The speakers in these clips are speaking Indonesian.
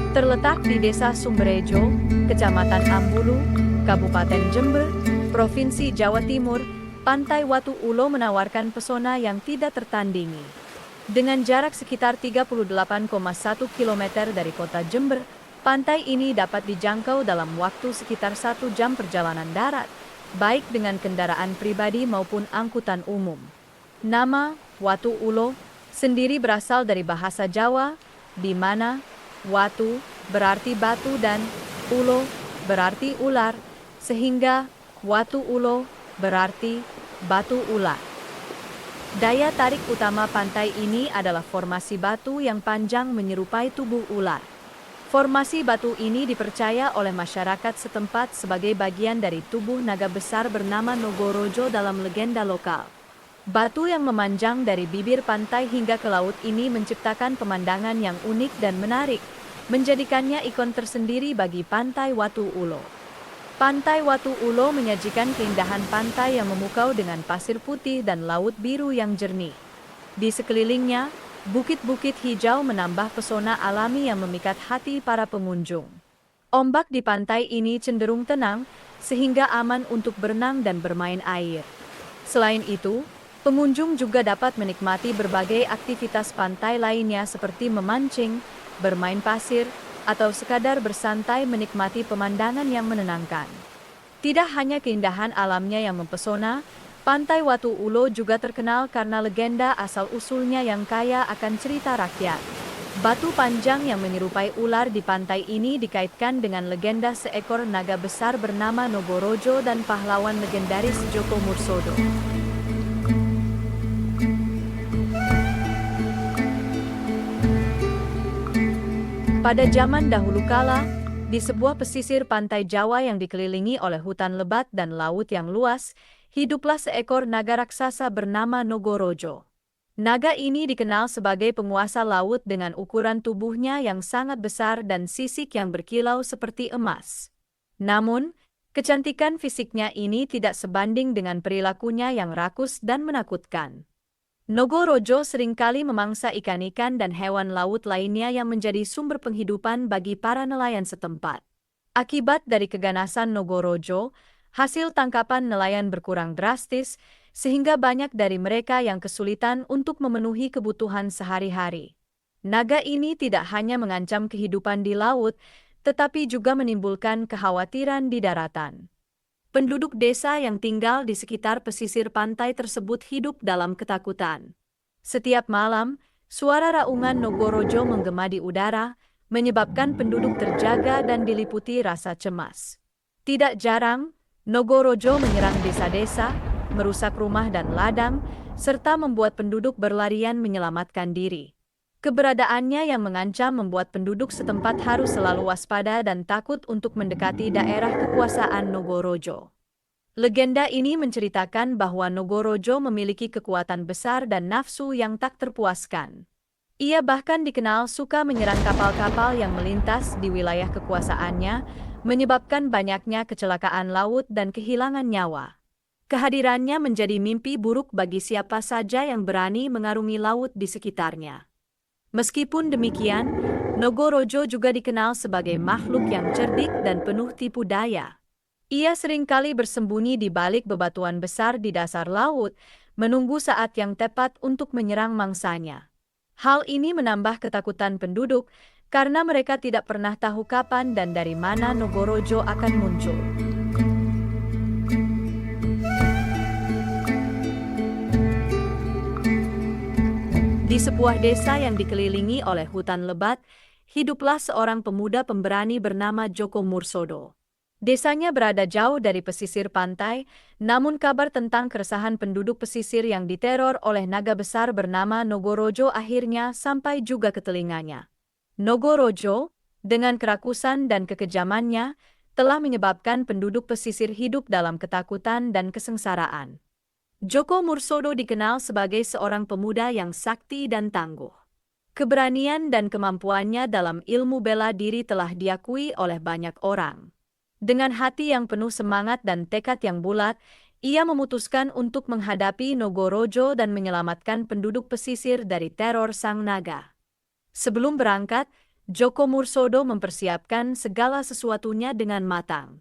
Terletak di Desa Sumberjo, Kecamatan Ambulu, Kabupaten Jember, Provinsi Jawa Timur, Pantai Watu Ulo menawarkan pesona yang tidak tertandingi. Dengan jarak sekitar 38,1 km dari kota Jember, pantai ini dapat dijangkau dalam waktu sekitar 1 jam perjalanan darat, baik dengan kendaraan pribadi maupun angkutan umum. Nama Watu Ulo sendiri berasal dari bahasa Jawa, di mana watu berarti batu dan ulo berarti ular, sehingga Watu Ulo berarti batu ular. Daya tarik utama pantai ini adalah formasi batu yang panjang menyerupai tubuh ular. Formasi batu ini dipercaya oleh masyarakat setempat sebagai bagian dari tubuh naga besar bernama Nogorojo dalam legenda lokal. Batu yang memanjang dari bibir pantai hingga ke laut ini menciptakan pemandangan yang unik dan menarik, menjadikannya ikon tersendiri bagi Pantai Watu Ulo. Pantai Watu Ulo menyajikan keindahan pantai yang memukau dengan pasir putih dan laut biru yang jernih. Di sekelilingnya, bukit-bukit hijau menambah pesona alami yang memikat hati para pengunjung. Ombak di pantai ini cenderung tenang, sehingga aman untuk berenang dan bermain air. Selain itu, pengunjung juga dapat menikmati berbagai aktivitas pantai lainnya seperti memancing, bermain pasir, atau sekadar bersantai menikmati pemandangan yang menenangkan. Tidak hanya keindahan alamnya yang mempesona, Pantai Watu Ulo juga terkenal karena legenda asal-usulnya yang kaya akan cerita rakyat. Batu panjang yang menyerupai ular di pantai ini dikaitkan dengan legenda seekor naga besar bernama Nogorojo dan pahlawan legendaris Joko Mursodo. Pada zaman dahulu kala, di sebuah pesisir pantai Jawa yang dikelilingi oleh hutan lebat dan laut yang luas, hiduplah seekor naga raksasa bernama Nogorojo. Naga ini dikenal sebagai penguasa laut dengan ukuran tubuhnya yang sangat besar dan sisik yang berkilau seperti emas. Namun, kecantikan fisiknya ini tidak sebanding dengan perilakunya yang rakus dan menakutkan. Nogorojo seringkali memangsa ikan-ikan dan hewan laut lainnya yang menjadi sumber penghidupan bagi para nelayan setempat. Akibat dari keganasan Nogorojo, hasil tangkapan nelayan berkurang drastis, sehingga banyak dari mereka yang kesulitan untuk memenuhi kebutuhan sehari-hari. Naga ini tidak hanya mengancam kehidupan di laut, tetapi juga menimbulkan kekhawatiran di daratan. Penduduk desa yang tinggal di sekitar pesisir pantai tersebut hidup dalam ketakutan. Setiap malam, suara raungan Nogorojo menggema di udara, menyebabkan penduduk terjaga dan diliputi rasa cemas. Tidak jarang, Nogorojo menyerang desa-desa, merusak rumah dan ladang, serta membuat penduduk berlarian menyelamatkan diri. Keberadaannya yang mengancam membuat penduduk setempat harus selalu waspada dan takut untuk mendekati daerah kekuasaan Nogorojo. Legenda ini menceritakan bahwa Nogorojo memiliki kekuatan besar dan nafsu yang tak terpuaskan. Ia bahkan dikenal suka menyerang kapal-kapal yang melintas di wilayah kekuasaannya, menyebabkan banyaknya kecelakaan laut dan kehilangan nyawa. Kehadirannya menjadi mimpi buruk bagi siapa saja yang berani mengarungi laut di sekitarnya. Meskipun demikian, Nogorojo juga dikenal sebagai makhluk yang cerdik dan penuh tipu daya. Ia seringkali bersembunyi di balik bebatuan besar di dasar laut, menunggu saat yang tepat untuk menyerang mangsanya. Hal ini menambah ketakutan penduduk, karena mereka tidak pernah tahu kapan dan dari mana Nogorojo akan muncul. Di sebuah desa yang dikelilingi oleh hutan lebat, hiduplah seorang pemuda pemberani bernama Joko Mursodo. Desanya berada jauh dari pesisir pantai, namun kabar tentang keresahan penduduk pesisir yang diteror oleh naga besar bernama Nogorojo akhirnya sampai juga ke telinganya. Nogorojo, dengan kerakusan dan kekejamannya, telah menyebabkan penduduk pesisir hidup dalam ketakutan dan kesengsaraan. Joko Mursodo dikenal sebagai seorang pemuda yang sakti dan tangguh. Keberanian dan kemampuannya dalam ilmu bela diri telah diakui oleh banyak orang. Dengan hati yang penuh semangat dan tekad yang bulat, Ia memutuskan untuk menghadapi Nogorojo dan menyelamatkan penduduk pesisir dari teror Sang Naga. Sebelum berangkat, Djoko Mursodo mempersiapkan segala sesuatunya dengan matang.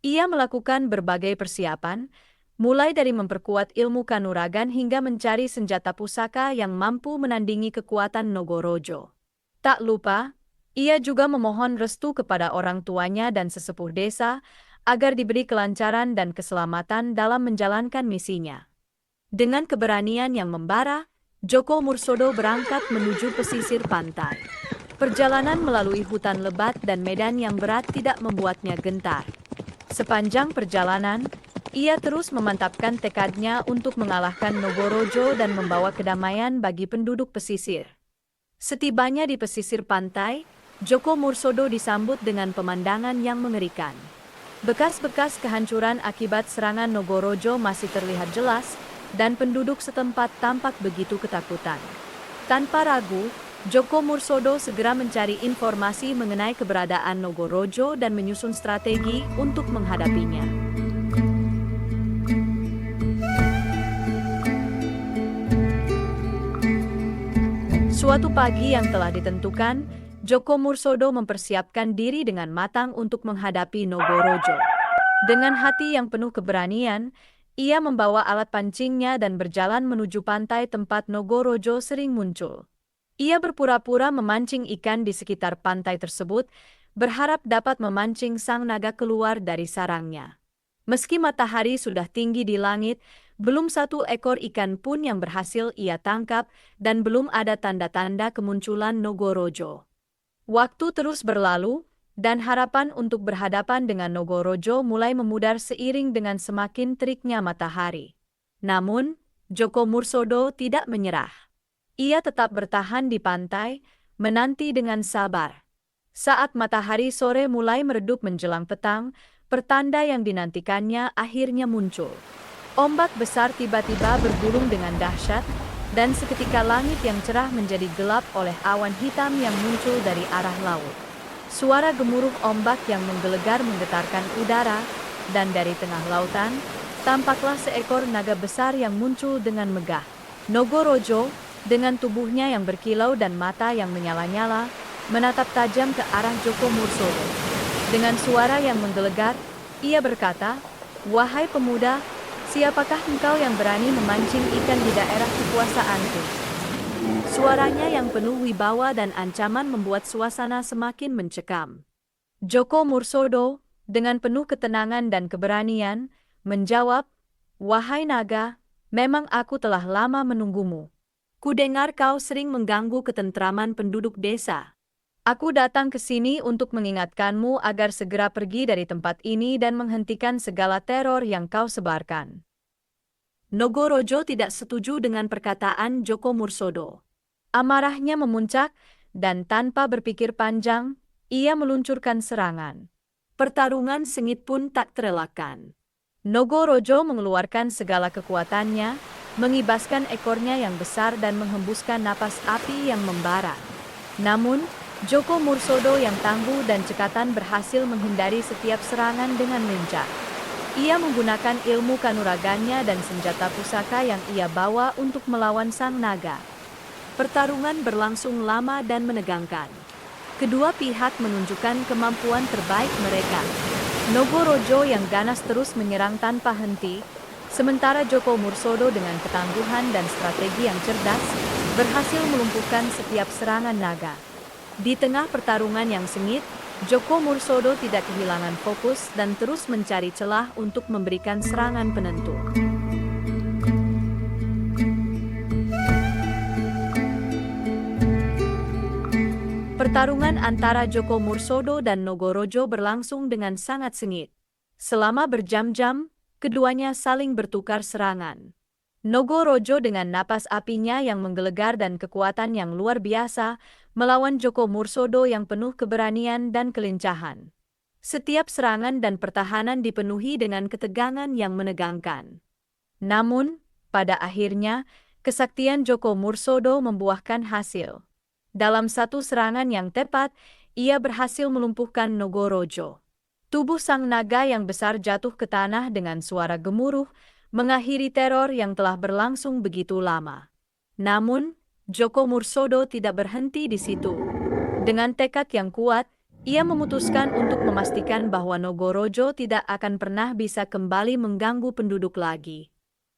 Ia melakukan berbagai persiapan, mulai dari memperkuat ilmu kanuragan hingga mencari senjata pusaka yang mampu menandingi kekuatan Nogorojo. Tak lupa, ia juga memohon restu kepada orang tuanya dan sesepuh desa agar diberi kelancaran dan keselamatan dalam menjalankan misinya. Dengan keberanian yang membara, Djoko Mursodo berangkat menuju pesisir pantai. Perjalanan melalui hutan lebat dan medan yang berat tidak membuatnya gentar. Sepanjang perjalanan, ia terus memantapkan tekadnya untuk mengalahkan Nogorojo dan membawa kedamaian bagi penduduk pesisir. Setibanya di pesisir pantai, Djoko Mursodo disambut dengan pemandangan yang mengerikan. Bekas-bekas kehancuran akibat serangan Nogorojo masih terlihat jelas, dan penduduk setempat tampak begitu ketakutan. Tanpa ragu, Djoko Mursodo segera mencari informasi mengenai keberadaan Nogorojo dan menyusun strategi untuk menghadapinya. Suatu pagi yang telah ditentukan, Djoko Mursodo mempersiapkan diri dengan matang untuk menghadapi Nogorojo. Dengan hati yang penuh keberanian, ia membawa alat pancingnya dan berjalan menuju pantai tempat Nogorojo sering muncul. Ia berpura-pura memancing ikan di sekitar pantai tersebut, berharap dapat memancing Sang Naga keluar dari sarangnya. Meski matahari sudah tinggi di langit, belum satu ekor ikan pun yang berhasil ia tangkap dan belum ada tanda-tanda kemunculan Nogorojo. Waktu terus berlalu, dan harapan untuk berhadapan dengan Nogorojo mulai memudar seiring dengan semakin teriknya matahari. Namun, Djoko Mursodo tidak menyerah. Ia tetap bertahan di pantai, menanti dengan sabar. Saat matahari sore mulai meredup menjelang petang, pertanda yang dinantikannya akhirnya muncul. Ombak besar tiba-tiba bergulung dengan dahsyat, dan seketika langit yang cerah menjadi gelap oleh awan hitam yang muncul dari arah laut. Suara gemuruh ombak yang menggelegar menggetarkan udara, dan dari tengah lautan, tampaklah seekor naga besar yang muncul dengan megah. Nogorojo, dengan tubuhnya yang berkilau dan mata yang menyala-nyala, menatap tajam ke arah Djoko Mursodo. Dengan suara yang menggelegar, ia berkata, "Wahai pemuda, siapakah engkau yang berani memancing ikan di daerah kekuasaanku?" Suaranya yang penuh wibawa dan ancaman membuat suasana semakin mencekam. Djoko Mursodo, dengan penuh ketenangan dan keberanian, menjawab, "Wahai naga, memang aku telah lama menunggumu. Kudengar kau sering mengganggu ketentraman penduduk desa. Aku datang ke sini untuk mengingatkanmu agar segera pergi dari tempat ini dan menghentikan segala teror yang kau sebarkan." Nogorojo tidak setuju dengan perkataan Djoko Mursodo. Amarahnya memuncak, dan tanpa berpikir panjang, ia meluncurkan serangan. Pertarungan sengit pun tak terelakkan. Nogorojo mengeluarkan segala kekuatannya, mengibaskan ekornya yang besar dan menghembuskan napas api yang membara. Namun, Djoko Mursodo yang tangguh dan cekatan berhasil menghindari setiap serangan dengan lincah. Ia menggunakan ilmu kanuragannya dan senjata pusaka yang ia bawa untuk melawan Sang Naga. Pertarungan berlangsung lama dan menegangkan. Kedua pihak menunjukkan kemampuan terbaik mereka. Nogorojo yang ganas terus menyerang tanpa henti, sementara Djoko Mursodo dengan ketangguhan dan strategi yang cerdas, berhasil melumpuhkan setiap serangan naga. Di tengah pertarungan yang sengit, Djoko Mursodo tidak kehilangan fokus dan terus mencari celah untuk memberikan serangan penentu. Pertarungan antara Djoko Mursodo dan Nogorojo berlangsung dengan sangat sengit. Selama berjam-jam, keduanya saling bertukar serangan. Nogorojo dengan napas apinya yang menggelegar dan kekuatan yang luar biasa, melawan Djoko Mursodo yang penuh keberanian dan kelincahan. Setiap serangan dan pertahanan dipenuhi dengan ketegangan yang menegangkan. Namun, pada akhirnya, kesaktian Djoko Mursodo membuahkan hasil. Dalam satu serangan yang tepat, ia berhasil melumpuhkan Nogorojo. Tubuh sang naga yang besar jatuh ke tanah dengan suara gemuruh, mengakhiri teror yang telah berlangsung begitu lama. Namun, Joko Mursodo tidak berhenti di situ. Dengan tekad yang kuat, ia memutuskan untuk memastikan bahwa Nogorojo tidak akan pernah bisa kembali mengganggu penduduk lagi.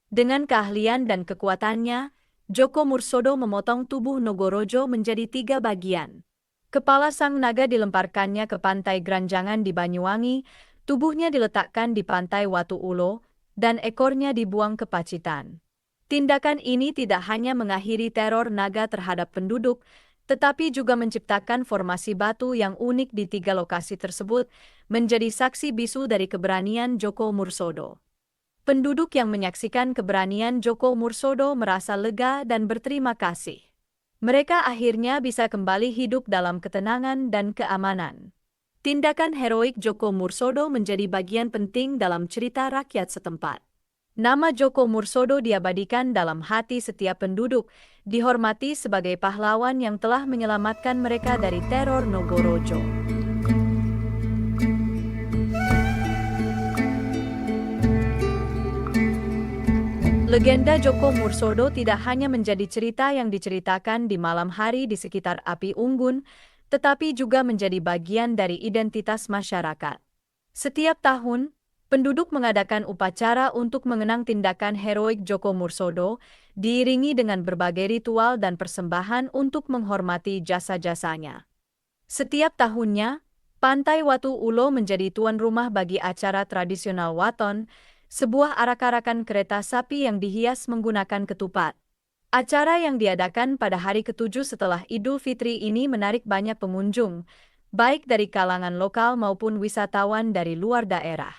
Dengan keahlian dan kekuatannya, Joko Mursodo memotong tubuh Nogorojo menjadi 3 bagian. Kepala sang naga dilemparkannya ke pantai Granjangan di Banyuwangi, tubuhnya diletakkan di pantai Watu Ulo, dan ekornya dibuang ke Pacitan. Tindakan ini tidak hanya mengakhiri teror naga terhadap penduduk, tetapi juga menciptakan formasi batu yang unik di 3 lokasi tersebut, menjadi saksi bisu dari keberanian Joko Mursodo. Penduduk yang menyaksikan keberanian Joko Mursodo merasa lega dan berterima kasih. Mereka akhirnya bisa kembali hidup dalam ketenangan dan keamanan. Tindakan heroik Joko Mursodo menjadi bagian penting dalam cerita rakyat setempat. Nama Joko Mursodo diabadikan dalam hati setiap penduduk, dihormati sebagai pahlawan yang telah menyelamatkan mereka dari teror Nogorojo. Legenda Joko Mursodo tidak hanya menjadi cerita yang diceritakan di malam hari di sekitar api unggun, tetapi juga menjadi bagian dari identitas masyarakat. Setiap tahun, penduduk mengadakan upacara untuk mengenang tindakan heroik Joko Mursodo, diiringi dengan berbagai ritual dan persembahan untuk menghormati jasa-jasanya. Setiap tahunnya, Pantai Watu Ulo menjadi tuan rumah bagi acara tradisional Waton, sebuah arak-arakan kereta sapi yang dihias menggunakan ketupat. Acara yang diadakan pada hari ke-7 setelah Idul Fitri ini menarik banyak pengunjung, baik dari kalangan lokal maupun wisatawan dari luar daerah.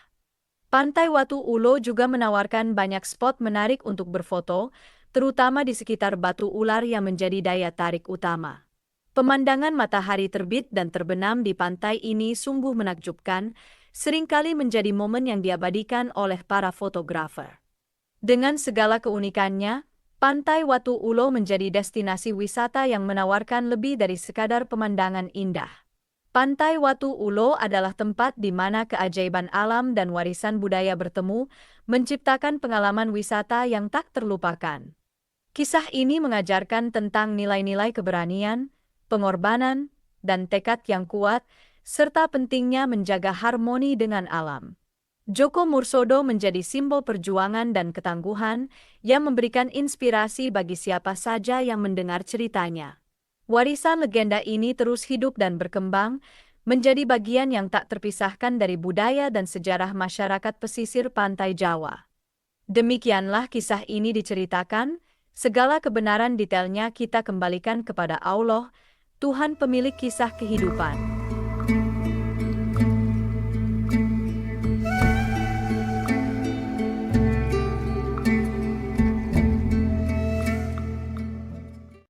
Pantai Watu Ulo juga menawarkan banyak spot menarik untuk berfoto, terutama di sekitar batu ular yang menjadi daya tarik utama. Pemandangan matahari terbit dan terbenam di pantai ini sungguh menakjubkan, seringkali menjadi momen yang diabadikan oleh para fotografer. Dengan segala keunikannya, Pantai Watu Ulo menjadi destinasi wisata yang menawarkan lebih dari sekadar pemandangan indah. Pantai Watu Ulo adalah tempat di mana keajaiban alam dan warisan budaya bertemu, menciptakan pengalaman wisata yang tak terlupakan. Kisah ini mengajarkan tentang nilai-nilai keberanian, pengorbanan, dan tekad yang kuat, serta pentingnya menjaga harmoni dengan alam. Joko Mursodo menjadi simbol perjuangan dan ketangguhan yang memberikan inspirasi bagi siapa saja yang mendengar ceritanya. Warisan legenda ini terus hidup dan berkembang, menjadi bagian yang tak terpisahkan dari budaya dan sejarah masyarakat pesisir pantai Jawa. Demikianlah kisah ini diceritakan, segala kebenaran detailnya kita kembalikan kepada Allah, Tuhan pemilik kisah kehidupan.